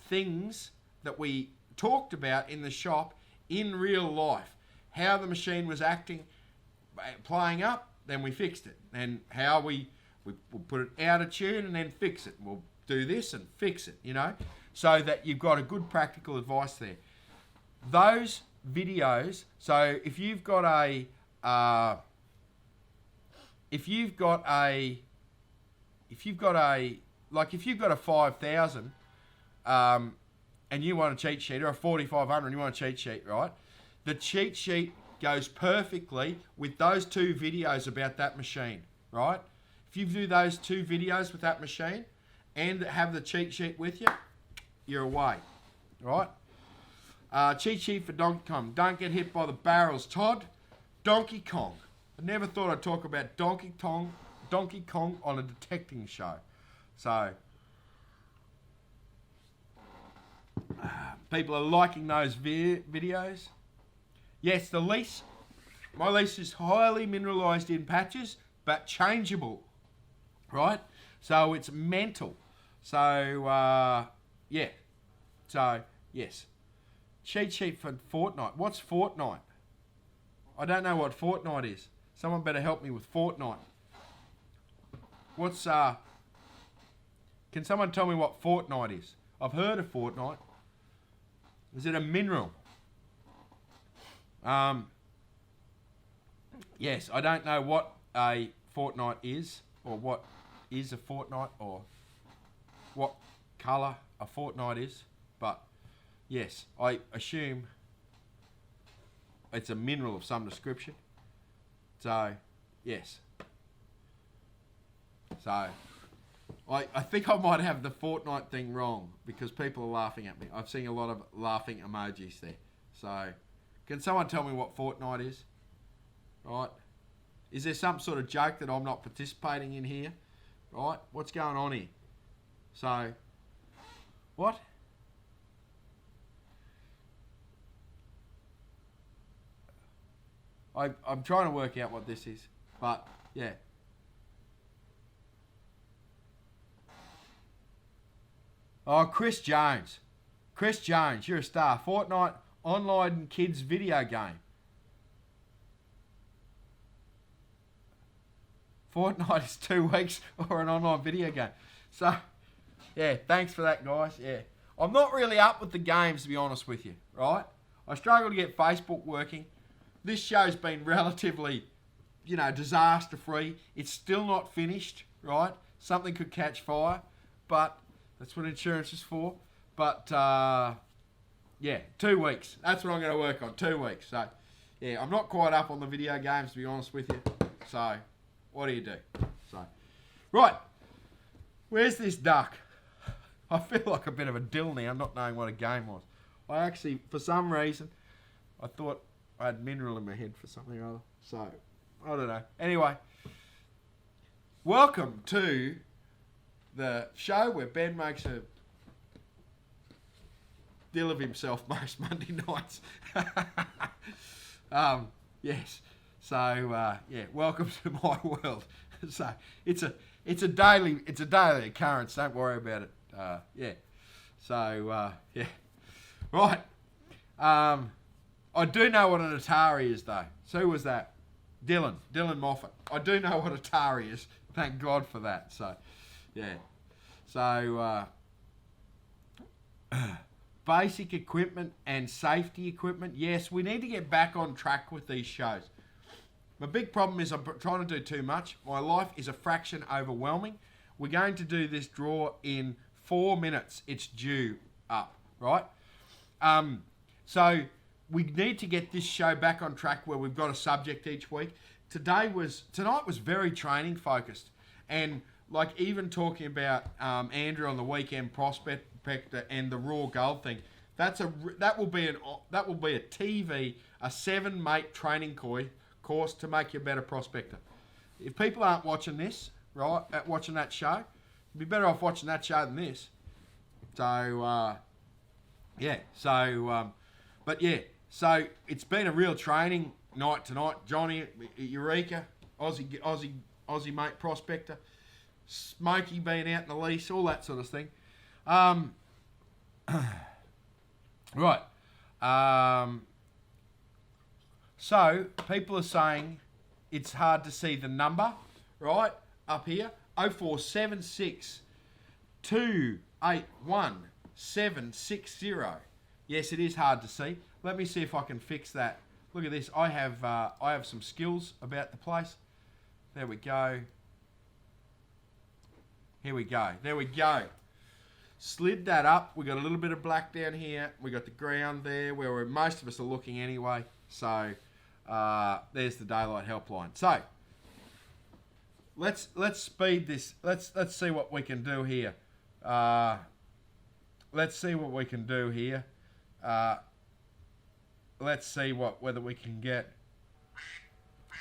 things that we talked about in the shop in real life. How the machine was acting, playing up, then we fixed it. And how we'll put it out of tune and then fix it. We'll do this and fix it, so that you've got a good practical advice there. Those videos, so if you've got a 5,000 and you want a cheat sheet, or a 4,500 and you want a cheat sheet, right? The cheat sheet goes perfectly with those 2 videos about that machine, right? If you do those 2 videos with that machine and have the cheat sheet with you, you're away, right? Cheat sheet for Donkey Kong. Don't get hit by the barrels, Todd. Donkey Kong. I never thought I'd talk about Donkey Kong on a detecting show. So, people are liking those videos. Yes, the lease. My lease is highly mineralised in patches, but changeable, right? So it's mental. So, yeah. So, yes. Cheat sheet for Fortnite. What's Fortnite? I don't know what Fortnite is. Someone better help me with Fortnite. What's, can someone tell me what Fortnite is? I've heard of Fortnite. Is it a mineral? Yes, I don't know what a Fortnite is, or what is a Fortnite, or what colour a Fortnite is, but yes, I assume it's a mineral of some description. So, yes. So, I think I might have the Fortnite thing wrong because people are laughing at me. I've seen a lot of laughing emojis there. So, can someone tell me what Fortnite is? Right? Is there some sort of joke that I'm not participating in here? Right? What's going on here? So, what? I'm trying to work out what this is, but yeah. Oh, Chris Jones. Chris Jones, you're a star. Fortnite online kids video game. Fortnite is 2 weeks or an online video game. So, yeah, thanks for that, guys. Yeah. I'm not really up with the games, to be honest with you, right? I struggle to get Facebook working. This show's been relatively, disaster-free. It's still not finished, right? Something could catch fire, but that's what insurance is for. But, yeah, 2 weeks. That's what I'm going to work on, 2 weeks. So, yeah, I'm not quite up on the video games, to be honest with you. So, what do you do? So, right. Where's this duck? I feel like a bit of a dill now, not knowing what a game was. I actually, for some reason, I thought I had mineral in my head for something or other. So, I don't know. Anyway, welcome to the show where Ben makes a deal of himself most Monday nights. Yes. So, yeah, welcome to my world. So, it's a daily occurrence. Don't worry about it. Yeah. So, yeah. Right. I do know what an Atari is, though. So who was that? Dylan Moffat. I do know what Atari is. Thank God for that. So, yeah. So, basic equipment and safety equipment. Yes, we need to get back on track with these shows. My big problem is I'm trying to do too much. My life is a fraction overwhelming. We're going to do this draw in 4 minutes. It's due up, right? So we need to get this show back on track where we've got a subject each week. Tonight was very training focused, and like even talking about Andrew on the weekend Prospector and the raw gold thing. That will be a TV, a 7-mate training course to make you a better prospector. If people aren't watching this, right, watching that show, you'd be better off watching that show than this. So, yeah. So, but yeah. So it's been a real training night tonight. Johnny, Eureka, Aussie mate prospector. Smokey being out in the lease, all that sort of thing. Right. So, people are saying it's hard to see the number, right, up here. 0476 281 760. Yes, it is hard to see. Let me see if I can fix that. Look at this. I have some skills about the place. There we go. Here we go. There we go. Slid that up. We got a little bit of black down here. We got the ground there where most of us are looking anyway. So there's the daylight helpline. So let's speed this. Let's see what we can do here. Let's see what we can do here. Let's see whether we can get.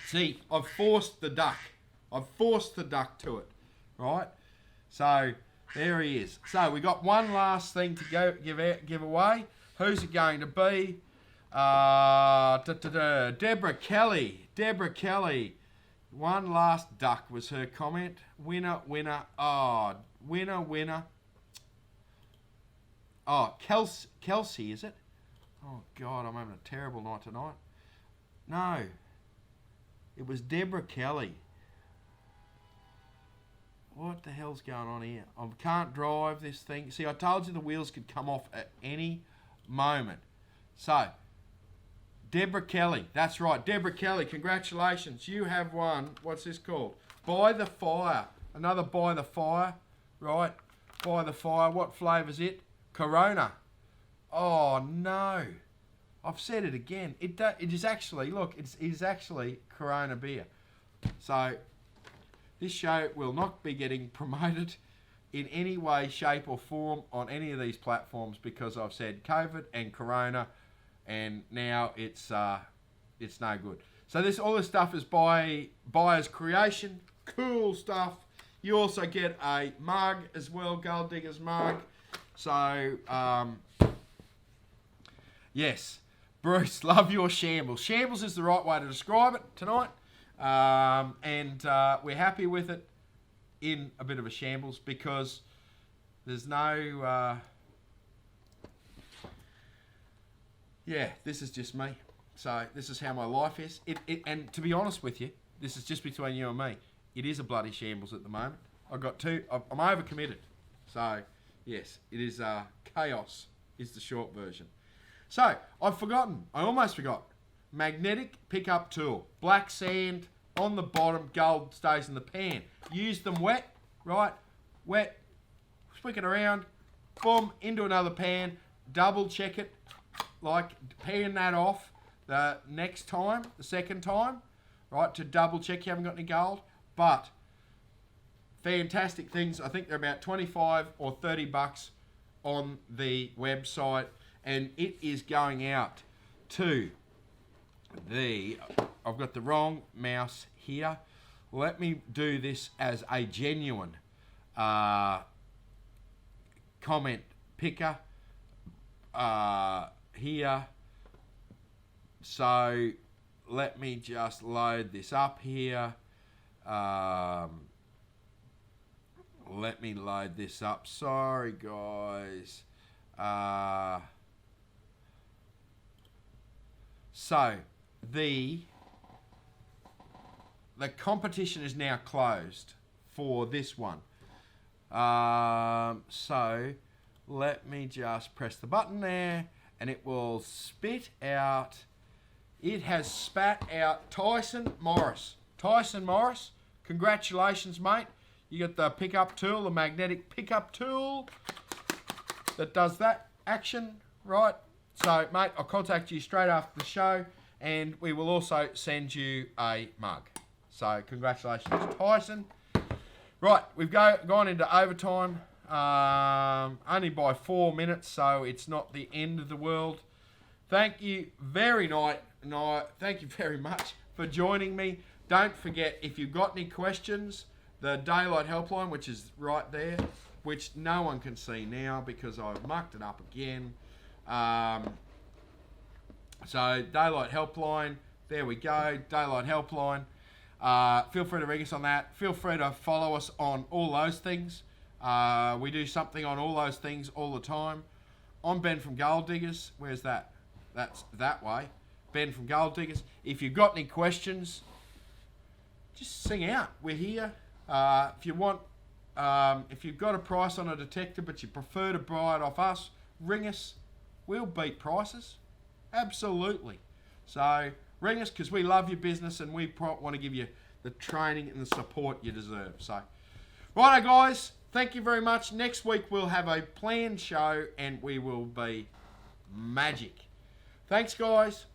See, I've forced the duck. I've forced the duck to it, right? So there he is. So we got one last thing to go give away. Who's it going to be? Deborah Kelly. Deborah Kelly. One last duck was her comment. Winner, winner. Oh, winner, winner. Oh, Kelsey, is it? Oh, God, I'm having a terrible night tonight. No. It was Deborah Kelly. What the hell's going on here? I can't drive this thing. See, I told you the wheels could come off at any moment. So, Deborah Kelly. That's right. Deborah Kelly, congratulations. You have won, what's this called? By the Fire. Another By the Fire. Right. By the Fire. What flavour's it? Corona. Oh, no. I've said it again. It is actually, look, it is actually Corona beer. So, this show will not be getting promoted in any way, shape or form on any of these platforms because I've said COVID and Corona, and now it's no good. So all this stuff is by Buyer's Creation. Cool stuff. You also get a mug as well, Gold Digger's mug. So, yes. Bruce, love your shambles. Shambles is the right way to describe it tonight. And we're happy with it in a bit of a shambles because there's no... yeah, this is just me. So this is how my life is. And to be honest with you, this is just between you and me. It is a bloody shambles at the moment. I've got two... I'm overcommitted. So, yes, it is chaos is the short version. So, I've forgotten. I almost forgot. Magnetic pickup tool. Black sand on the bottom. Gold stays in the pan. Use them wet, right? Wet. Swick it around. Boom. Into another pan. Double check it. Like, pan that off the next time, the second time, right? To double check you haven't got any gold. But, fantastic things. I think they're about 25 or 30 bucks on the website. And it is going out to I've got the wrong mouse here. Let me do this as a genuine comment picker here. So let me just load this up here. Let me load this up. Sorry, guys. So, the competition is now closed for this one. So, let me just press the button there, and it will spit out. It has spat out Tyson Morris. Tyson Morris, congratulations, mate. You got the pickup tool, the magnetic pickup tool that does that action, right? So, mate, I'll contact you straight after the show, and we will also send you a mug. So, congratulations, Tyson. Right, we've gone into overtime, only by 4 minutes, so it's not the end of the world. Thank you very much for joining me. Don't forget, if you've got any questions, the Daylight Helpline, which is right there, which no one can see now because I've mucked it up again. So, Daylight Helpline, there we go, Daylight Helpline. Feel free to ring us on that. Feel free to follow us on all those things. We do something on all those things all the time. I'm Ben from Gold Diggers. Where's that? That's that way. Ben from Gold Diggers. If you've got any questions, just sing out. We're here. If you want, if you've got a price on a detector but you prefer to buy it off us, ring us. We'll beat prices. Absolutely. So ring us because we love your business and we want to give you the training and the support you deserve. So, righto guys, thank you very much. Next week we'll have a planned show and we will be magic. Thanks guys.